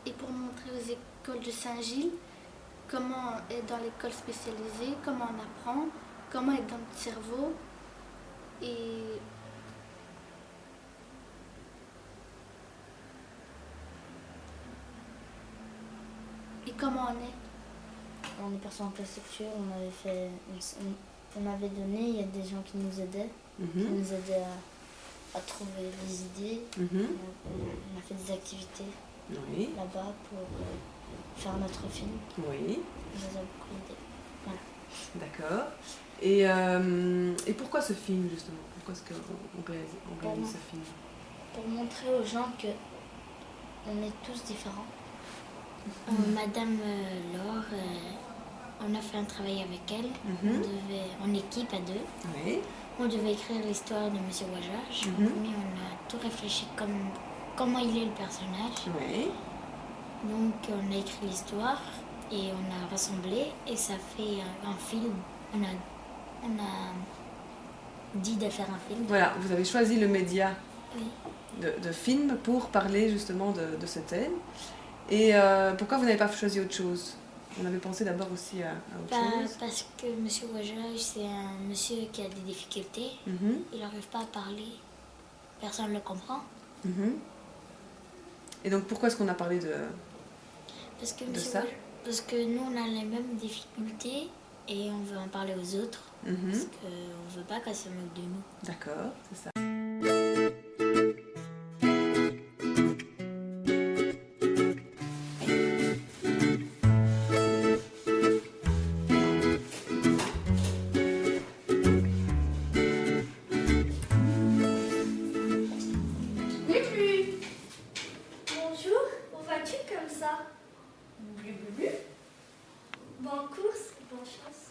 et pour montrer aux écoles de Saint-Gilles comment être dans l'école spécialisée, comment on apprend, comment être dans notre cerveau et comment on est. On est personne en classe lecture, on avait donné, il y a des gens qui nous aidaient, qui nous aidaient à trouver des idées. On a fait des activités là-bas pour faire notre film. Oui. Ça nous a beaucoup aidé. Voilà. D'accord. Et pourquoi ce film justement? Pourquoi est-ce qu'on réalise ce film? Pour montrer aux gens que on est tous différents. Madame Laure, on a fait un travail avec elle, en équipe à deux. Oui. On devait écrire l'histoire de Monsieur Ouajaj. En premier, on a tout réfléchi comment il est le personnage. Oui. Donc on a écrit l'histoire et on a rassemblé et ça fait un film. On a dit de faire un film. Voilà, vous avez choisi le média de film pour parler justement de ce thème. Et pourquoi vous n'avez pas choisi autre chose? On avait pensé d'abord aussi à autre chose. Parce que Monsieur Ouajaj, c'est un monsieur qui a des difficultés. Il n'arrive pas à parler. Personne ne le comprend. Et donc pourquoi est-ce qu'on a parlé de ça? Parce que nous, on a les mêmes difficultés et on veut en parler aux autres. Parce qu'on ne veut pas qu'elle se moque de nous. D'accord, c'est ça. Bonne course et bonne chance.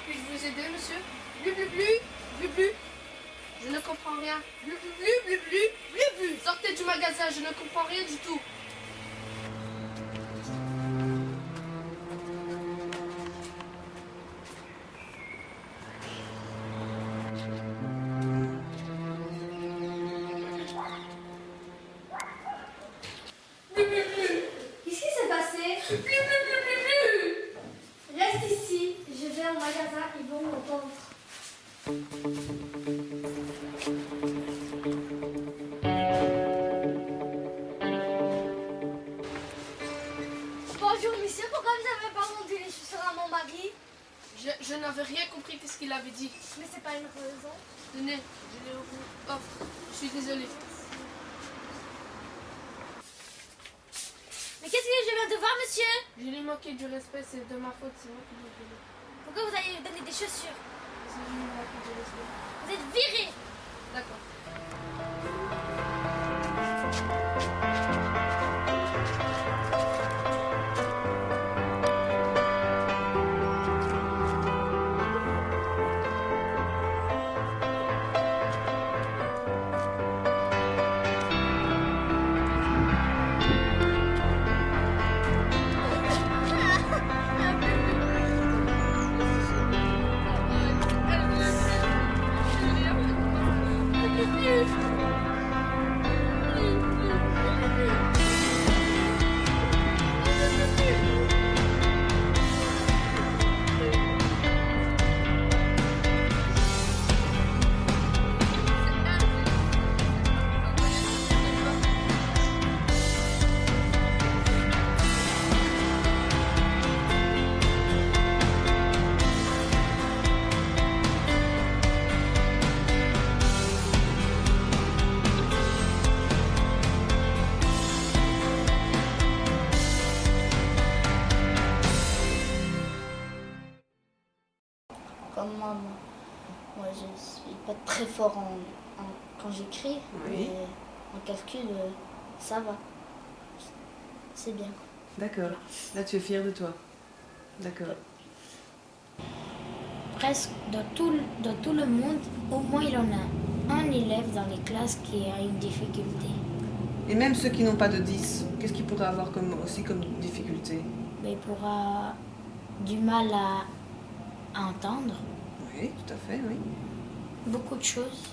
Puis-je vous aider, monsieur? Je ne comprends rien. Sortez du magasin, je ne comprends rien du tout. Qu'est-ce qui s'est passé? Reste ici, je vais au magasin, ils vont m'entendre. Bonjour monsieur, pourquoi vous n'avez pas vendu les chaussures à mon mari? Je n'avais rien compris qu'est-ce qu'il avait dit. Mais c'est pas une raison. Tenez, je les offre. Je suis désolée. Mais qu'est-ce que je viens de voir monsieur? Je lui ai manqué du respect, c'est de ma faute, c'est moi qui l'ai volé. Pourquoi vous allez lui donner des chaussures? C'est lui qui m'a manqué du respect. Vous êtes viré. D'accord. fort quand j'écris, Oui. mais en calcul, ça va. C'est bien. D'accord. Là, tu es fière de toi. D'accord. Presque dans tout le monde, au moins il y en a un élève dans les classes qui a une difficulté. Et même ceux qui n'ont pas de 10, qu'est-ce qu'ils pourraient avoir aussi comme difficulté? Mais il pourra du mal à entendre Oui, tout à fait, oui. beaucoup de choses.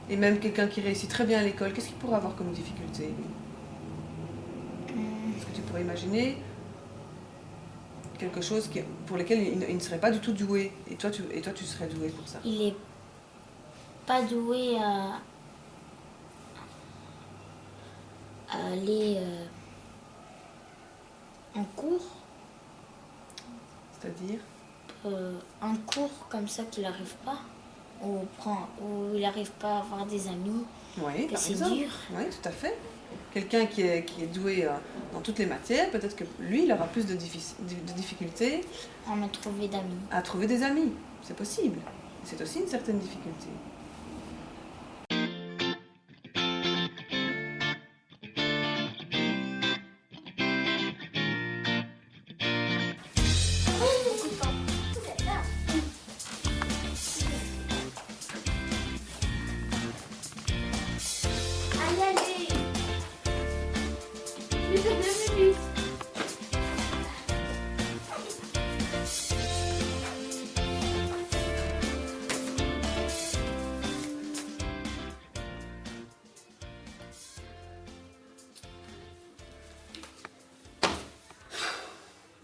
Et même quelqu'un qui réussit très bien à l'école, qu'est-ce qu'il pourrait avoir comme difficulté? Est-ce que tu pourrais imaginer quelque chose pour lequel il ne serait pas du tout doué, et toi tu serais doué pour ça? Il est pas doué à aller en cours. C'est-à-dire? Un cours comme ça qu'il n'arrive pas, ou il n'arrive pas à avoir des amis, Oui, que par c'est exemple. dur. Oui, tout à fait. Quelqu'un qui est doué dans toutes les matières, peut-être que lui, il aura plus de difficultés On a trouvé d'amis. à trouver des amis. C'est possible. C'est aussi une certaine difficulté. Allez, allez. Plus de 2 minutes.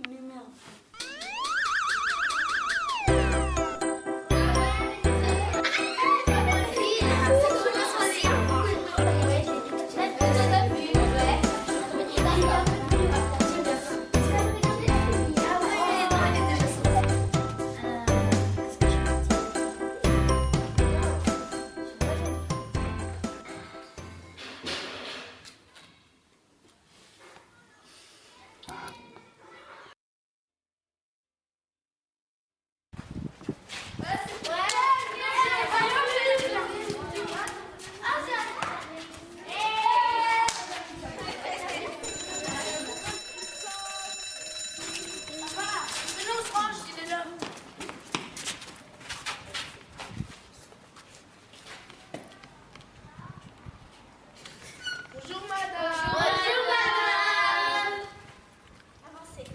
Numéro. Bonjour madame. Bonjour madame. Avancez.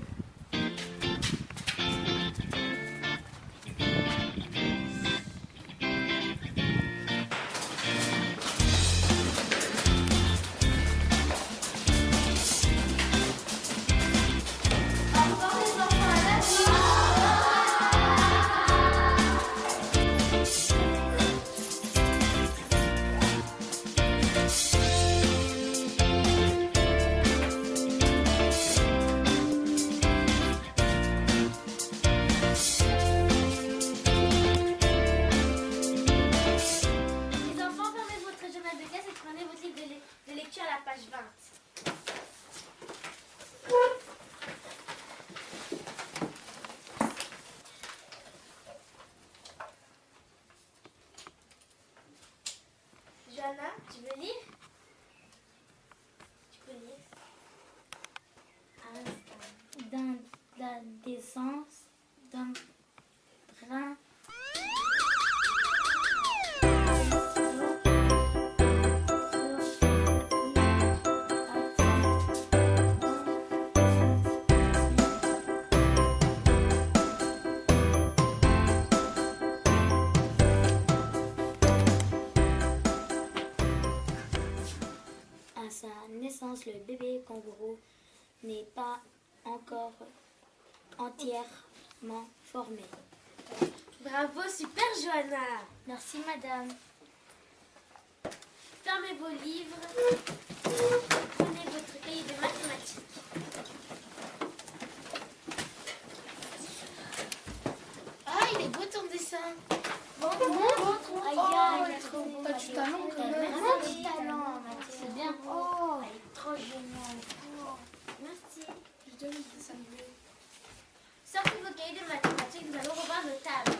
Au revoir les enfants, à la Les enfants, fermez votre journal de classe et prenez votre livre de lecture à la page 20. Johanna, tu veux lire? Tu peux lire. À l'instant. Dans la décence d'un brin. À sa naissance, le bébé kangourou n'est pas encore entièrement formé. Bravo, super Johanna. Merci madame. Fermez vos livres. Prenez votre cahier de mathématiques. Ah, il est beau ton dessin. Montre. Aïe, pas du talent quand même. Vraiment du talent. C'est bien. Oh, Elle est trop géniale. merci. Je donne le dessin. Sortez vos cahiers de mathématiques, nous allons revoir nos tables.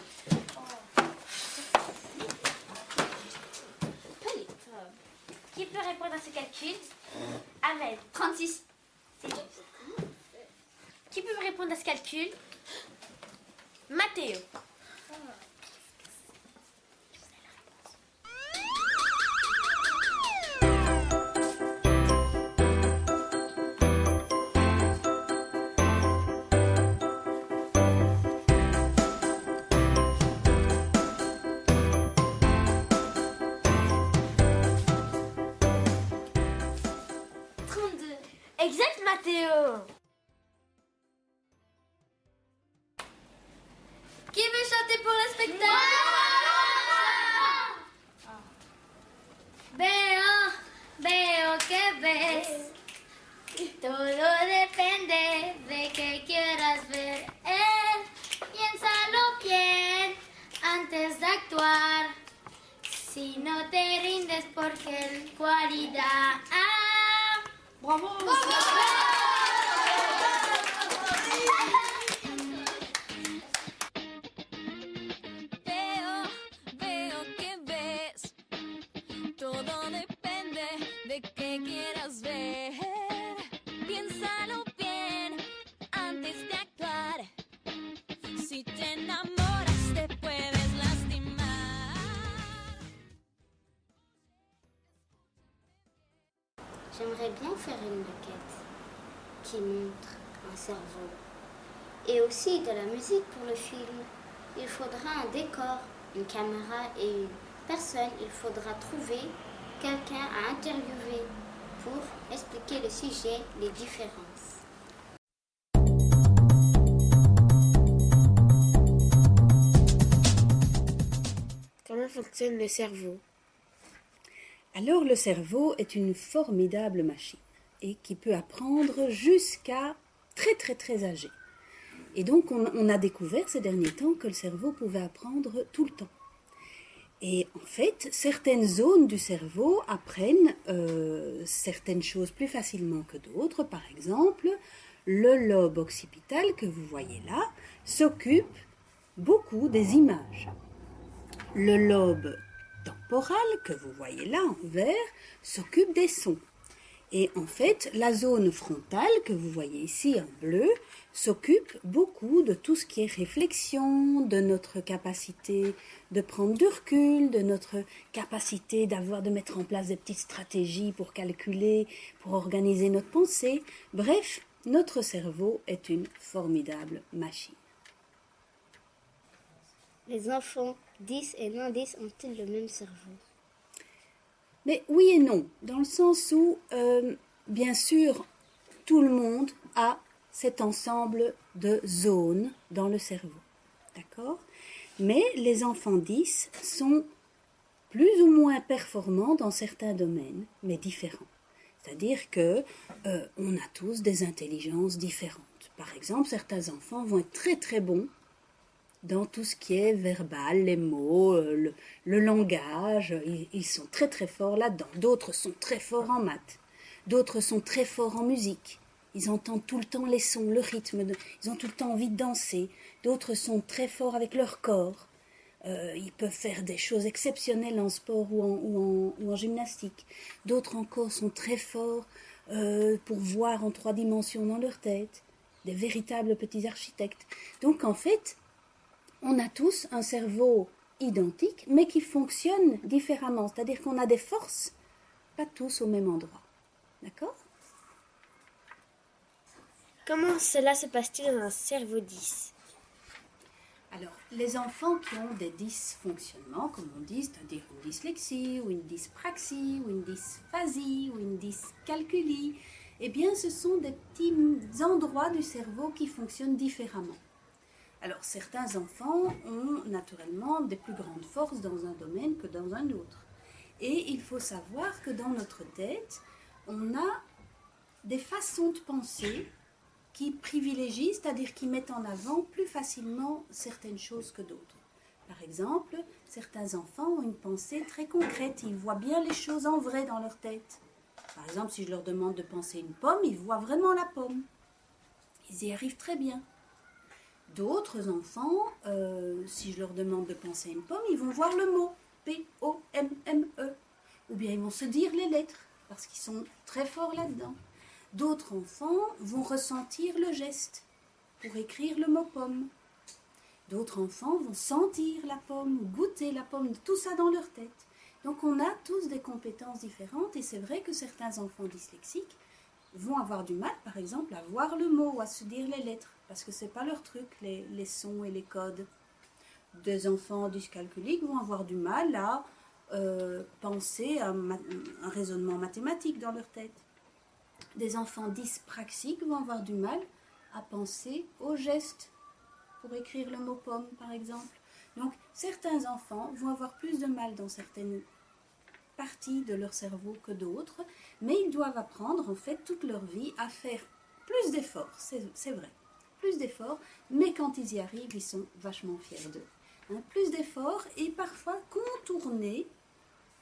calcul. Ahmed, 36. C'est tout. Qui peut me répondre à ce calcul? Mathéo. 32. Exact, Mathéo. Qui veut chanter pour le spectacle? Veo, veo que ves. Todo depende de que quieras ver. Piénsalo bien antes de actuar. Si no te rindes por qué cualidad. ¡Bravo! Veo que ves. Todo depende de que quieras ver. Piénsalo bien antes de actuar. Si te enamoras te puedes lastimar. J'aimerais bien faire une maquette qui montre un cerveau. Et aussi de la musique pour le film. Il faudra un décor, une caméra et une personne. Il faudra trouver quelqu'un à interviewer pour expliquer le sujet, les différences. Comment fonctionne le cerveau? Alors le cerveau est une formidable machine et qui peut apprendre jusqu'à très très très âgé. Et donc on a découvert ces derniers temps que le cerveau pouvait apprendre tout le temps. Et en fait, certaines zones du cerveau apprennent certaines choses plus facilement que d'autres. Par exemple, le lobe occipital que vous voyez là s'occupe beaucoup des images. Le lobe temporal que vous voyez là en vert s'occupe des sons. Et en fait, la zone frontale que vous voyez ici en bleu s'occupe beaucoup de tout ce qui est réflexion, de notre capacité de prendre du recul, de notre capacité de mettre en place des petites stratégies pour calculer, pour organiser notre pensée. Bref, notre cerveau est une formidable machine. Les enfants 10 et non 10 ont-ils le même cerveau? Mais oui et non, dans le sens où, bien sûr, tout le monde a cet ensemble de zones dans le cerveau. D'accord? Mais les enfants 10 sont plus ou moins performants dans certains domaines, mais différents. C'est-à-dire que on a tous des intelligences différentes. Par exemple, certains enfants vont être très très bons dans tout ce qui est verbal, les mots, le langage, ils sont très très forts là-dedans. D'autres sont très forts en maths, d'autres sont très forts en musique. Ils entendent tout le temps les sons, le rythme, ils ont tout le temps envie de danser. D'autres sont très forts avec leur corps. Ils peuvent faire des choses exceptionnelles en sport ou en gymnastique. D'autres encore sont très forts pour voir en 3 dimensions dans leur tête. Des véritables petits architectes. Donc en fait, on a tous un cerveau identique, mais qui fonctionne différemment. C'est-à-dire qu'on a des forces, pas tous au même endroit. D'accord? Comment cela se passe-t-il dans un cerveau 10? Alors, les enfants qui ont des dysfonctionnements, comme on dit, c'est-à-dire une dyslexie, ou une dyspraxie, ou une dysphasie, ou une dyscalculie, eh bien, ce sont des petits endroits du cerveau qui fonctionnent différemment. Alors, certains enfants ont naturellement des plus grandes forces dans un domaine que dans un autre. Et il faut savoir que dans notre tête, on a des façons de penser qui privilégient, c'est-à-dire qui mettent en avant plus facilement certaines choses que d'autres. Par exemple, certains enfants ont une pensée très concrète, ils voient bien les choses en vrai dans leur tête. Par exemple, si je leur demande de penser une pomme, ils voient vraiment la pomme. Ils y arrivent très bien. D'autres enfants, si je leur demande de penser une pomme, ils vont voir le mot P-O-M-M-E. Ou bien ils vont se dire les lettres. parce qu'ils sont très forts là-dedans. D'autres enfants vont ressentir le geste pour écrire le mot pomme. D'autres enfants vont sentir la pomme ou goûter la pomme, tout ça dans leur tête. Donc on a tous des compétences différentes et c'est vrai que certains enfants dyslexiques vont avoir du mal, par exemple, à voir le mot, à se dire les lettres, parce que ce n'est pas leur truc, les sons et les codes. Des enfants dyscalculiques vont avoir du mal à penser à un raisonnement mathématique dans leur tête. Des enfants dyspraxiques vont avoir du mal à penser aux gestes pour écrire le mot pomme, par exemple. Donc, certains enfants vont avoir plus de mal dans certaines parties de leur cerveau que d'autres, mais ils doivent apprendre, en fait, toute leur vie à faire plus d'efforts, c'est vrai, plus d'efforts, mais quand ils y arrivent, ils sont vachement fiers d'eux. Hein, plus d'efforts et parfois contourner,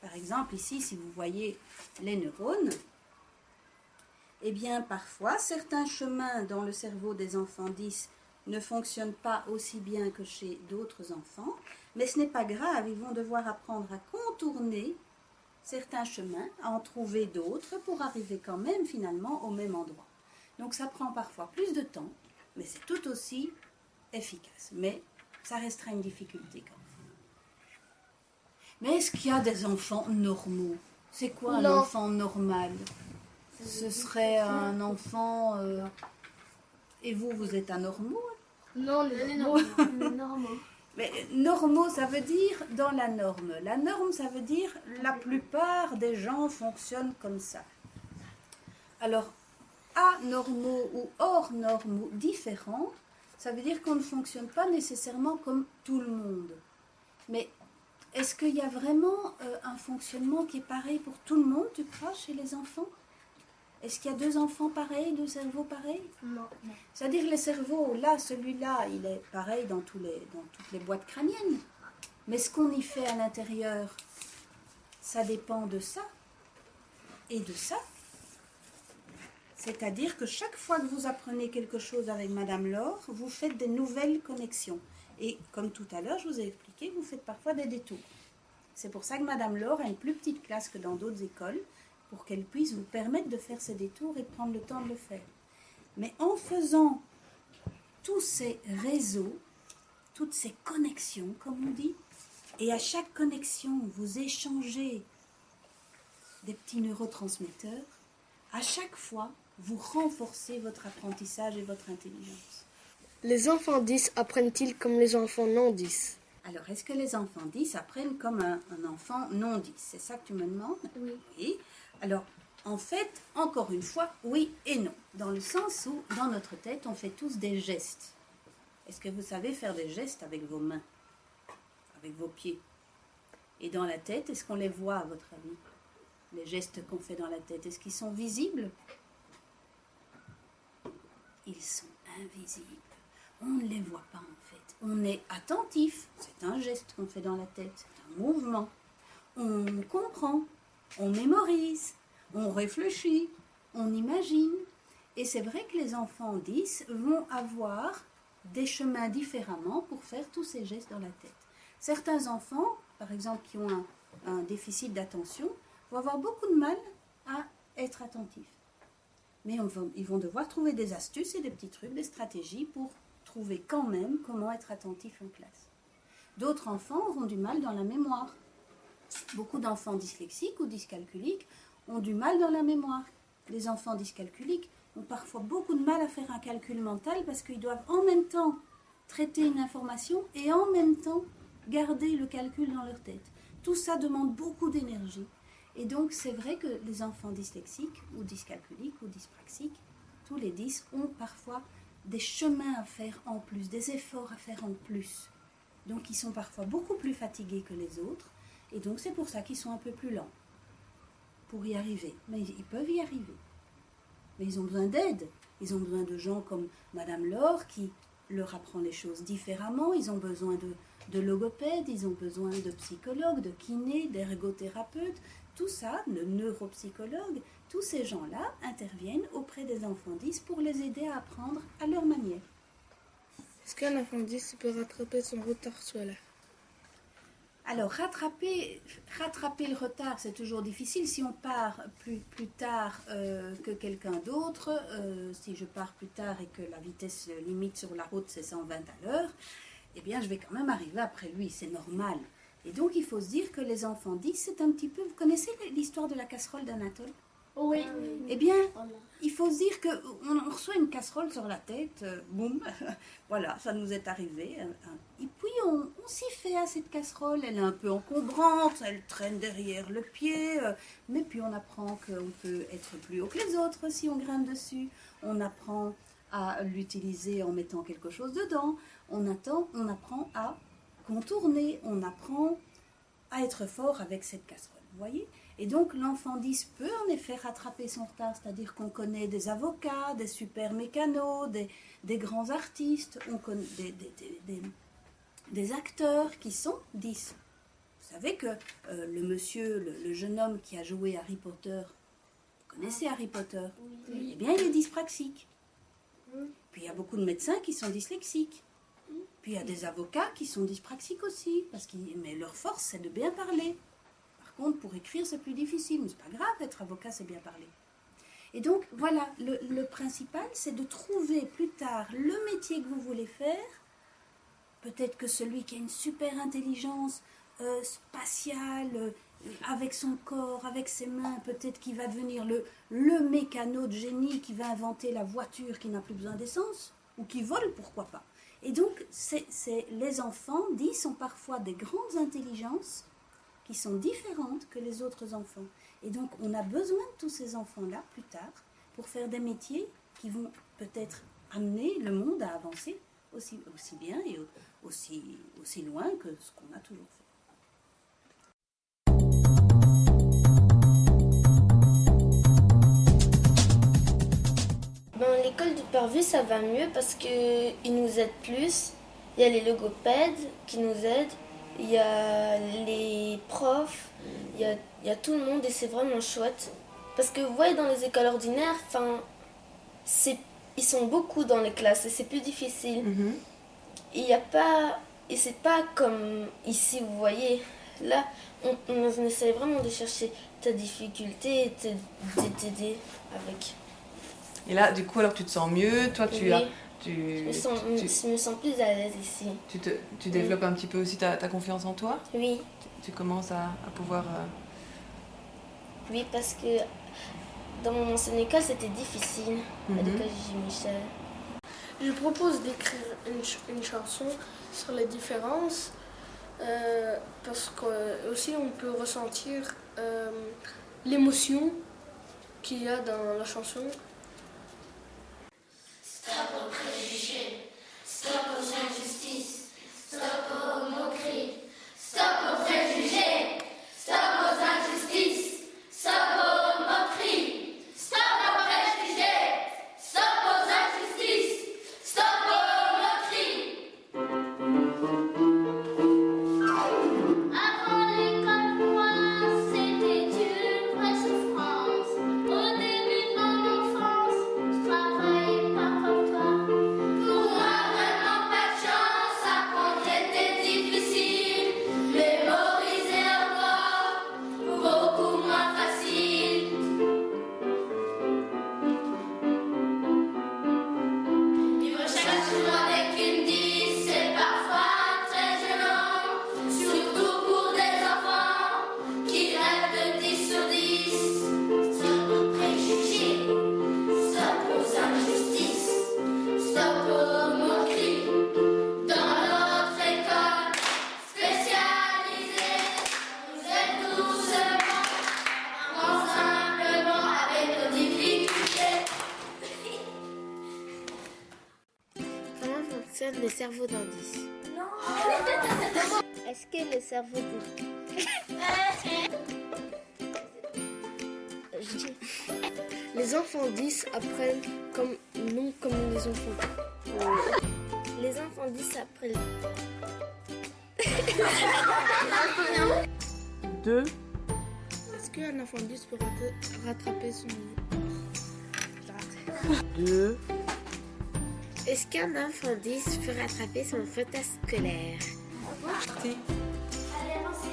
par exemple, ici, si vous voyez les neurones, eh bien, parfois, certains chemins dans le cerveau des enfants 10 ne fonctionnent pas aussi bien que chez d'autres enfants, mais ce n'est pas grave, ils vont devoir apprendre à contourner certains chemins, à en trouver d'autres pour arriver quand même finalement au même endroit. Donc ça prend parfois plus de temps, mais c'est tout aussi efficace. Mais ça restera une difficulté quand même. Mais est-ce qu'il y a des enfants normaux? C'est quoi un enfant normal? Ce serait un enfant... Et vous, vous êtes anormaux? Non, les normaux. Mais normaux, ça veut dire dans la norme. La norme, ça veut dire la plupart des gens fonctionnent comme ça. Alors, anormaux ou hors normes ou différents, ça veut dire qu'on ne fonctionne pas nécessairement comme tout le monde. Mais est-ce qu'il y a vraiment un fonctionnement qui est pareil pour tout le monde, tu crois, chez les enfants? Est-ce qu'il y a deux enfants pareils, deux cerveaux pareils? Non. C'est-à-dire les cerveaux, là, celui-là, il est pareil dans toutes les boîtes crâniennes. Mais ce qu'on y fait à l'intérieur, ça dépend de ça et de ça. C'est-à-dire que chaque fois que vous apprenez quelque chose avec Madame Laure, vous faites des nouvelles connexions. Et comme tout à l'heure, je vous ai expliqué, vous faites parfois des détours. C'est pour ça que Madame Laure a une plus petite classe que dans d'autres écoles, pour qu'elle puisse vous permettre de faire ces détours et de prendre le temps de le faire. Mais en faisant tous ces réseaux, toutes ces connexions, comme on dit, et à chaque connexion, vous échangez des petits neurotransmetteurs, à chaque fois, vous renforcez votre apprentissage et votre intelligence. Les enfants 10 apprennent-ils comme les enfants non 10? Alors, est-ce que les enfants 10 apprennent comme un enfant non 10? C'est ça que tu me demandes? Oui. Alors, en fait, encore une fois, oui et non. Dans le sens où, dans notre tête, on fait tous des gestes. Est-ce que vous savez faire des gestes avec vos mains? Avec vos pieds? Et dans la tête, est-ce qu'on les voit, à votre avis? Les gestes qu'on fait dans la tête, est-ce qu'ils sont visibles? Ils sont invisibles. On ne les voit pas, en fait. On est attentif. C'est un geste qu'on fait dans la tête. C'est un mouvement. On comprend. On mémorise, on réfléchit, on imagine. Et c'est vrai que les enfants 10 vont avoir des chemins différemment pour faire tous ces gestes dans la tête. Certains enfants, par exemple, qui ont un déficit d'attention, vont avoir beaucoup de mal à être attentifs. Mais ils vont devoir trouver des astuces et des petits trucs, des stratégies pour trouver quand même comment être attentif en classe. D'autres enfants auront du mal dans la mémoire. Beaucoup d'enfants dyslexiques ou dyscalculiques ont du mal dans la mémoire. Les enfants dyscalculiques ont parfois beaucoup de mal à faire un calcul mental parce qu'ils doivent en même temps traiter une information et en même temps garder le calcul dans leur tête. Tout ça demande beaucoup d'énergie. Et donc c'est vrai que les enfants dyslexiques ou dyscalculiques ou dyspraxiques, tous les 10 ont parfois des chemins à faire en plus, des efforts à faire en plus. Donc ils sont parfois beaucoup plus fatigués que les autres. Et donc c'est pour ça qu'ils sont un peu plus lents pour y arriver. Mais ils peuvent y arriver. Mais ils ont besoin d'aide. Ils ont besoin de gens comme Madame Laure qui leur apprend les choses différemment. Ils ont besoin de logopèdes, ils ont besoin de psychologues, de kinés, d'ergothérapeutes. Tout ça, de neuropsychologues, tous ces gens-là interviennent auprès des enfants 10 pour les aider à apprendre à leur manière. Est-ce qu'un enfant 10 peut rattraper son retard scolaire? Alors, rattraper le retard, c'est toujours difficile. Si on part plus tard que quelqu'un d'autre, si je pars plus tard et que la vitesse limite sur la route, c'est 120 à l'heure, eh bien, je vais quand même arriver après lui, c'est normal. Et donc, il faut se dire que les enfants 10, c'est un petit peu... Vous connaissez l'histoire de la casserole d'Anatole ? Oui. Eh bien, il faut se dire qu'on reçoit une casserole sur la tête, boum, voilà, ça nous est arrivé. Et puis, on s'y fait à cette casserole, elle est un peu encombrante, elle traîne derrière le pied, mais puis on apprend qu'on peut être plus haut que les autres si on grimpe dessus. On apprend à l'utiliser en mettant quelque chose dedans. On apprend à contourner, on apprend à être fort avec cette casserole, vous voyez ? Et donc l'enfant 10 peut en effet rattraper son retard, c'est-à-dire qu'on connaît des avocats, des super mécanos, des grands artistes, on connaît des acteurs qui sont 10. Vous savez que le jeune homme qui a joué Harry Potter, vous connaissez Harry Potter ? Oui. Eh bien il est dyspraxique. Puis il y a beaucoup de médecins qui sont dyslexiques. Puis il y a des avocats qui sont dyspraxiques aussi, mais leur force c'est de bien parler. Par contre, pour écrire c'est plus difficile, mais c'est pas grave, être avocat c'est bien parler. Et donc voilà, le principal c'est de trouver plus tard le métier que vous voulez faire. Peut-être que celui qui a une super intelligence spatiale, avec son corps, avec ses mains, peut-être qu'il va devenir le mécano de génie qui va inventer la voiture qui n'a plus besoin d'essence, ou qui vole, pourquoi pas. Et donc, les enfants 10 ont parfois des grandes intelligences qui sont différentes que les autres enfants. Et donc, on a besoin de tous ces enfants-là, plus tard, pour faire des métiers qui vont peut-être amener le monde à avancer aussi bien et aussi loin que ce qu'on a toujours fait. Dans l'école du Parvis, ça va mieux parce qu'ils nous aident plus. Il y a les logopèdes qui nous aident, il y a les profs, il y a tout le monde et c'est vraiment chouette. Parce que vous voyez, dans les écoles ordinaires, ils sont beaucoup dans les classes et c'est plus difficile. Et c'est pas comme ici, vous voyez. Là, on essaie vraiment de chercher ta difficulté et t'aider avec. Et là, du coup, alors tu te sens mieux, toi Je me sens plus à l'aise ici. Tu développes un petit peu aussi ta confiance en toi ? Oui. Tu commences à pouvoir... Oui, parce que dans mon ancienne école, c'était difficile, à l'école J-Michel. Je propose d'écrire une chanson sur les différences, parce qu'aussi on peut ressentir l'émotion qu'il y a dans la chanson. Stop aux préjugés, stop aux injustices, stop aux moqueries, stop aux préjugés, stop aux injustices, stop aux moqueries, stop aux préjugés, stop aux injustices, stop aux moqueries. Avant l'école, pour moi, c'était une vraie souffrance. Au début de mon enfance, je travaillais pas comme toi. Pour moi, vraiment pas de chance, apprendre était difficile. Mémoriser encore, beaucoup moins facile. Vivre chaque jour avec une 10, c'est parfois très gênant. Surtout pour des enfants qui rêvent de 10 sur 10. Stop aux préjugés, stop aux injustices, stop aux moqueries. Dans notre école spécialisée, vous êtes doucement, apprends simplement avec nos difficultés. Comment fonctionne le cerveau d'un 10 ? Est-ce que le cerveau Les enfants 10 apprennent comme les enfants. Les enfants 10 apprennent. 2. Est-ce qu'un enfant 10 peut rattraper son... 2. Est-ce qu'un enfant 10 peut rattraper son retard scolaire ? Si. Allez, avance.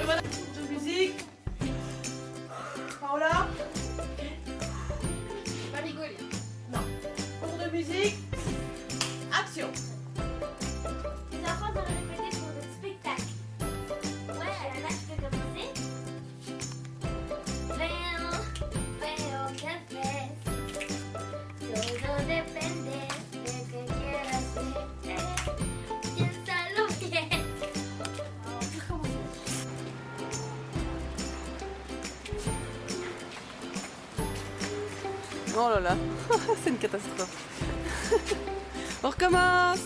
voilà. De musique. Paola. Pas rigoler. Tour de musique. Action. Les enfants doivent répéter pour notre spectacle. Ouais, Anna, tu peux commencer? Veo que ves, todo depende de que quieras ver. Piénsalo bien. Oh là là, c'est une catastrophe. On recommence.